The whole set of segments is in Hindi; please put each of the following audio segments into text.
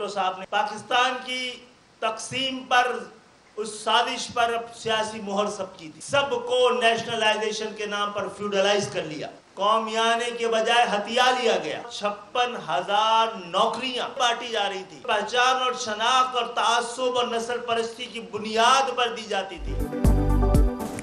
भुट्टो साहब ने पाकिस्तान की तकसीम पर, उस साजिश पर सियासी मोहर सब की थी। सबको नेशनलाइजेशन के नाम पर फ्यूडलाइज कर लिया, कौमियाने के बजाय हथिया लिया गया। 56,000 नौकरियां बांटी जा रही थी। पहचान और शनाख्त और तासुब और नस्ल परस्ती की बुनियाद पर दी जाती थी।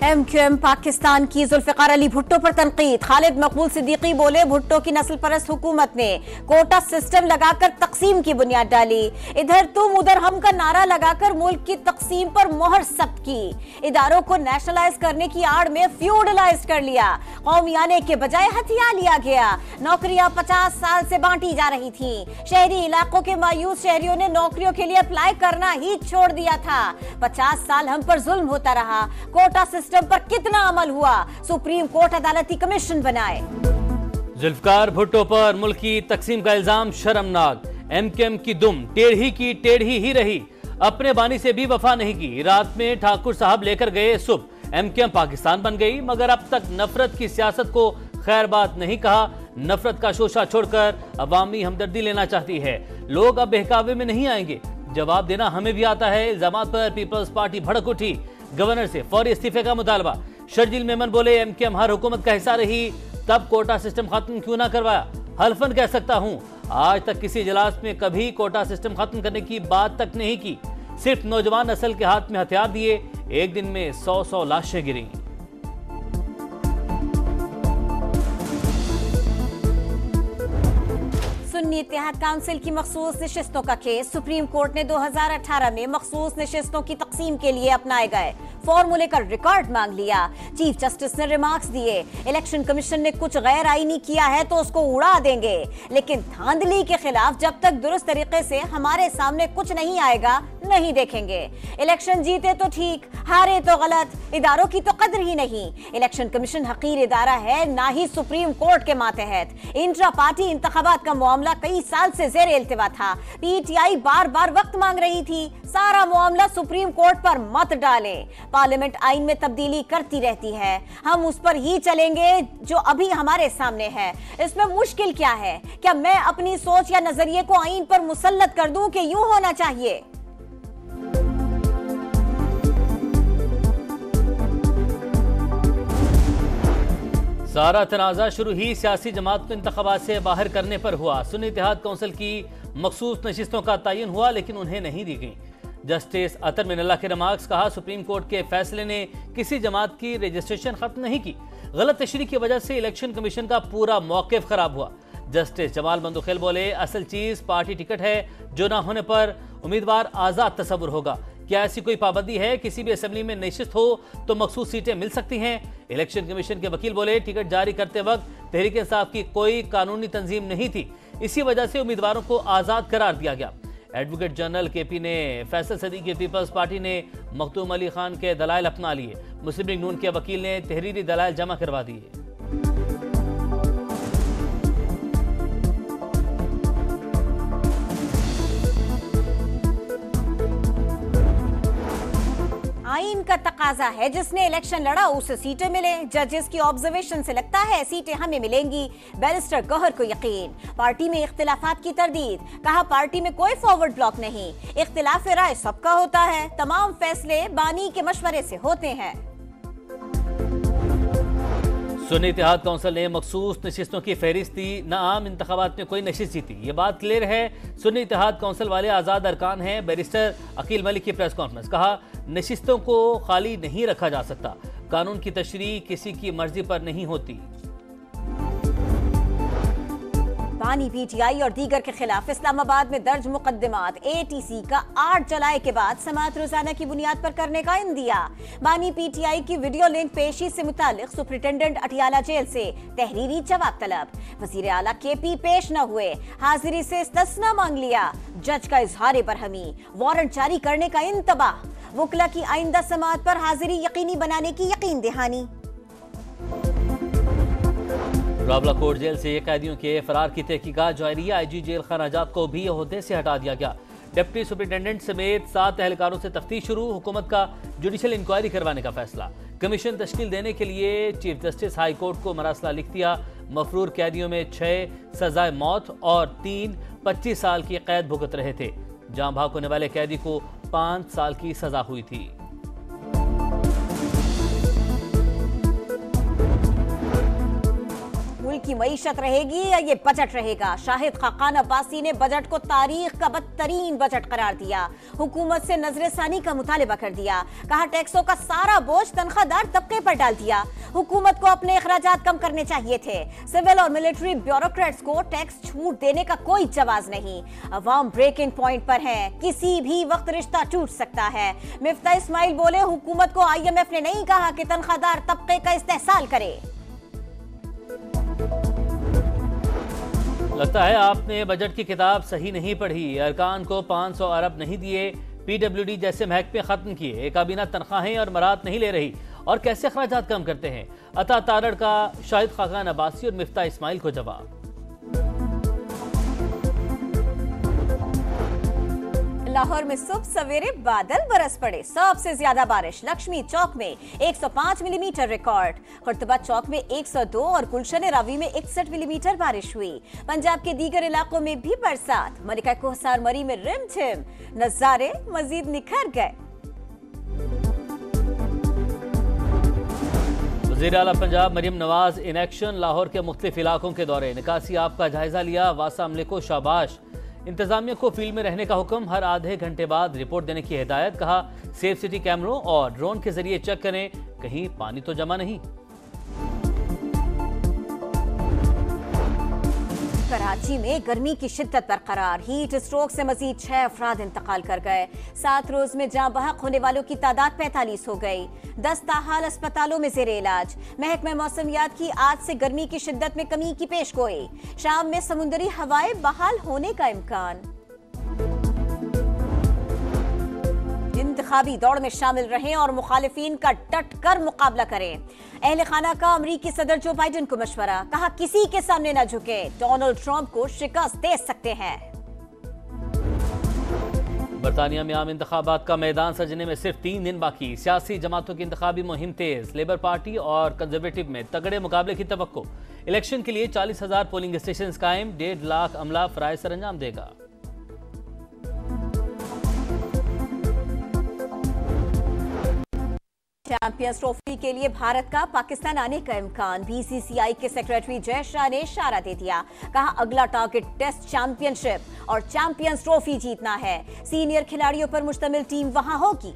MQM पाकिस्तान की जुल्फिकार अली भुट्टो पर तनकीद। खालिद मकबूल सिद्दीकी बोले, भुट्टो की नस्ल परस्त हुकूमत ने कोटा सिस्टम लगाकर तकसीम की बुनियाद डाली। इधर तुम उधर हम का नारा लगाकर मुल्क की तकसीम पर मोहर सख्त की। इदारों को नेशनलाइज करने की आड़ में फ्यूडलाइज कर लिया, कौमियाने के बजाय हथिया लिया गया। नौकरियां 50 साल से बांटी जा रही थी। शहरी इलाकों के मायूस शहरियों ने नौकरियों के लिए अप्लाई करना ही छोड़ दिया था। 50 साल हम पर जुल्म होता रहा। कोटा सिस्टम पर कितना अमल हुआ? सुप्रीम कोर्ट अदालती कमीशन बनाए। जुल्फकार भुट्टो पर मुल्क की तकसीम का इल्जाम शर्मनाक। MQM की दुम टेढ़ी की टेढ़ी ही रही, अपने बानी से भी वफा नहीं की। रात में ठाकुर साहब लेकर गए सुबह, MQM पाकिस्तान बन गई, मगर अब तक नफरत की सियासत को खैर बात नहीं कहा। नफरत का शोशा छोड़कर अवामी हमदर्दी लेना चाहती है। लोग अब बहकावे में नहीं आएंगे, जवाब देना हमें भी आता है। इल्जामात पर पीपल्स पार्टी भड़क उठी। गवर्नर से फौरी इस्तीफे का मुतालबा। शर्जील मेमन बोले, MQM हर हुकूमत का हिस्सा रही, तब कोटा सिस्टम खत्म क्यों ना करवाया? हल्फन कह सकता हूं, आज तक किसी इजलास में कभी कोटा सिस्टम खत्म करने की बात तक नहीं की। सिर्फ नौजवान नस्ल के हाथ में हथियार दिए, एक दिन में 100 लाशें गिरी। सुन्नी इत्तेहाद काउंसिल की मखसूस नशिस्तों का केस। सुप्रीम कोर्ट ने 2018 में मखसूस नशिस्तों की तकसीम के लिए अपनाए गए फॉर्मूले का रिकॉर्ड मांग लिया। चीफ जस्टिस ने रिमार्क्स दिए, इलेक्शन कमीशन ने कुछ गैर आईनी किया है तो उसको उड़ा देंगे, लेकिन धांधली के खिलाफ जब तक दुरुस्त तरीके से हमारे सामने कुछ नहीं आएगा नहीं देखेंगे। इलेक्शन जीते तो ठीक, हारे तो गलत, इदारों की तो कदर ही नहीं। इलेक्शन कमीशन हकीर इदारा है, ना ही सुप्रीम कोर्ट के मातहत। इंट्रा पार्टी इंतखाबात का मामला कई साल से ज़ेर इल्तिवा था। PTI बार बार वक्त मांग रही थी। सारा मामला सुप्रीम कोर्ट पर मत डालें। पार्लियामेंट आइन में तब्दीली करती रहती है, हम उस पर ही चलेंगे जो अभी हमारे सामने है। इसमें मुश्किल क्या है? क्या मैं अपनी सोच या नजरिए को आइन पर मुसल्लत कर दूं कि यूं होना चाहिए? सारा तनाज़ा शुरू ही सियासी जमात को इंतखाबात से बाहर करने पर हुआ। सुन्नी इत्तेहाद काउंसिल की मखसूस नशिस्तों का तयन हुआ, लेकिन उन्हें नहीं दी गई। जस्टिस अतर मिनल्ला के रिमार्क्स। कहा, सुप्रीम कोर्ट के फैसले ने किसी जमात की रजिस्ट्रेशन खत्म नहीं की। गलत तशरीह की वजह से इलेक्शन कमीशन का पूरा मौक़िफ़ खराब हुआ। जस्टिस जमाल बंदुखेल बोले, असल चीज पार्टी टिकट है, जो ना होने पर उम्मीदवार आज़ाद तस्वुर होगा। क्या ऐसी कोई पाबंदी है? किसी भी असेंबली में नशिस्त हो तो मखसूस सीटें मिल सकती हैं। इलेक्शन कमीशन के वकील बोले, टिकट जारी करते वक्त तहरीक इंसाफ की कोई कानूनी तंजीम नहीं थी, इसी वजह से उम्मीदवारों को आज़ाद करार दिया गया। एडवोकेट जनरल KP ने फैसल सदीक की पीपल्स पार्टी ने मखदूम अली खान के दलाइल अपना लिए। मुस्लिम लीग नून के वकील ने तहरीरी दलाइल जमा करवा दिए। आइन का तकाजा है, जिसने इलेक्शन लड़ा उसे सीटें मिले। जजेस की ऑब्जर्वेशन से लगता है सीटें हमें मिलेंगी। बैरिस्टर गौहर को यकीन। पार्टी में इख्तिलाफात की तरदीद। कहा, पार्टी में कोई फॉरवर्ड ब्लॉक नहीं, इख्तिलाफ राय सबका होता है, तमाम फैसले बानी के मशवरे से होते हैं। सुन्नी इत्तेहाद काउंसिल ने मखसूस नशिस्तों की फहरिस्त दी, न आम इंतखाबात में कोई नशिस्त जीती। ये बात क्लियर है। सुन्नी इत्तेहाद काउंसिल वाले आज़ाद अरकान हैं। बैरिस्टर अकील मलिक की प्रेस कॉन्फ्रेंस। कहा, नशिस्तों को खाली नहीं रखा जा सकता, कानून की तशरीह किसी की मर्जी पर नहीं होती। बानी PTI और दीगर के खिलाफ इस्लामाबाद में दर्ज मुकदमात। ATC का 8 जुलाई के बाद समाअत रोजाना की बुनियाद पर करने का इंदिया। बानी PTI की वीडियो लिंक पेशी से मुतालिक सुप्रिंटेंडेंट अटियाला जेल से तहरीरी जवाब तलब। वजीर आला KP पेश न हुए, हाजिरी से इस्तिस्ना मांग लिया। जज का इजहार बरहमी, वारंट जारी करने का इंतबाह। वकला की आइंदा समाअत पर हाजिरी यकीनी बनाने की यकीन दहानी। रावलाकोट जेल से कैदियों के फरार की तहकीकात जारी। IG जेल खराजात को भी ओहदे से हटा दिया गया। डिप्टी सुप्रिंटेंडेंट समेत 7 एहलकारों से तफ्तीश शुरू। हुकूमत का जुडिशल इंक्वायरी करवाने का फैसला। कमीशन तश्कील देने के लिए चीफ जस्टिस हाई कोर्ट को मरासला लिख दिया। मफरूर कैदियों में 6 सजाए मौत और 3 25 साल की कैद भुगत रहे थे। जान भाग होने वाले कैदी को 5 साल की सजा हुई थी। मुल्क की मईशत रहेगी या ये बजट रहेगा? शाहिद खाकान अब्बासी ने बजट को तारीख का बदतरीन बजट करार दिया। हुकूमत से नजरसानी का मुतालिबा कर दिया। कहा टैक्सों का सारा बोझ तनख्वाहदार तबके पर डाल दिया। हुकूमत को अपने अखराजात कम करने चाहिए थे। सिविल और मिलिट्री ब्यूरोक्रेट्स को टैक्स छूट देने का कोई जवाब नहीं। अवाम ब्रेकिंग पॉइंट पर है, किसी भी वक्त रिश्ता टूट सकता है। मिफ्ता इस्माइल बोले, हुकूमत को IMF ने नहीं कहा कि तनख्वाहदार तबके का इस्तेहसाल करे। लगता है आपने बजट की किताब सही नहीं पढ़ी। अरकान को 500 अरब नहीं दिए, PWD जैसे महकमे खत्म किए, काबीना तनख्वाहें और मरात नहीं ले रही और कैसे अखराजात कम करते हैं? अता तारड़ का शाहिद खाकान अब्बासी और मिफ्ता इस्माइल को जवाब। लाहौर में सुबह सवेरे बादल बरस पड़े। सबसे ज्यादा बारिश लक्ष्मी चौक में 105 मिलीमीटर रिकॉर्ड, खुर्तबा चौक में 102 और गुलशन रावी में 61 मिलीमीटर बारिश हुई। पंजाब के दीगर इलाकों में भी बरसात। मलिका कोहसार मरी में रिमझिम, नजारे मजीद निखर गए। वज़ीर आला पंजाब मरियम नवाज इन एक्शन। लाहौर के मुख्तलिफ इलाकों के दौरे, निकासी आप का जायजा लिया। वासा अमले को शाबाश। इंतजामिया को फील्ड में रहने का हुक्म, हर आधे घंटे बाद रिपोर्ट देने की हिदायत। कहा सेफ सिटी कैमरों और ड्रोन के जरिए चेक करें कहीं पानी तो जमा नहीं। कराची में गर्मी की शिद्दत बरकरार। हीट स्ट्रोक से मजीद 6 अफराद इंतकाल कर गए। 7 रोज में जाँ बहक होने वालों की तादाद 45 हो गई। 10 ताहाल अस्पतालों में जेर इलाज। महकमा मौसमियात की आज से गर्मी की शिद्दत में कमी की पेशगोई। शाम में समुद्री हवाएं बहाल होने का इम्कान। इंतखाबी दौड़ में शामिल रहें और मुखालिफिन का डट कर मुकाबला करें। अहले खाना का अमरीकी सदर जो बाइडेन को मशवरा। कहा किसी के सामने न झुके, डोनाल्ड ट्रंप को शिकस्त दे सकते हैं। बरतानिया में आम इंतखाबात का मैदान सजने में सिर्फ 3 दिन बाकी। सियासी जमातों की इंतखाबी मुहिम तेज। लेबर पार्टी और कंजर्वेटिव में तगड़े मुकाबले की तवक्को। इलेक्शन के लिए 40,000 पोलिंग स्टेशन कायम। 1.5 लाख अमला फराइज सर अंजाम देगा। चैंपियंस ट्रॉफी के लिए भारत का पाकिस्तान आने का इम्कान। BCCI के सेक्रेटरी जय शाह ने इशारा दे दिया। कहा अगला टारगेट टेस्ट चैंपियनशिप और चैंपियंस ट्रॉफी जीतना है। सीनियर खिलाड़ियों पर मुश्तमिल टीम वहां होगी।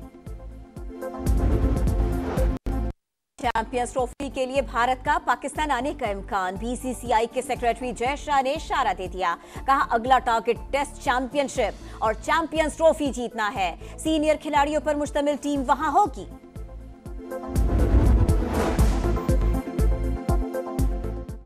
चैंपियंस ट्रॉफी के लिए भारत का पाकिस्तान आने का इम्कान। BCCI के सेक्रेटरी जय शाह ने इशारा दे दिया। कहा अगला टारगेट टेस्ट चैंपियनशिप और चैंपियंस ट्रॉफी जीतना है। सीनियर खिलाड़ियों पर मुश्तमिल टीम वहां होगी।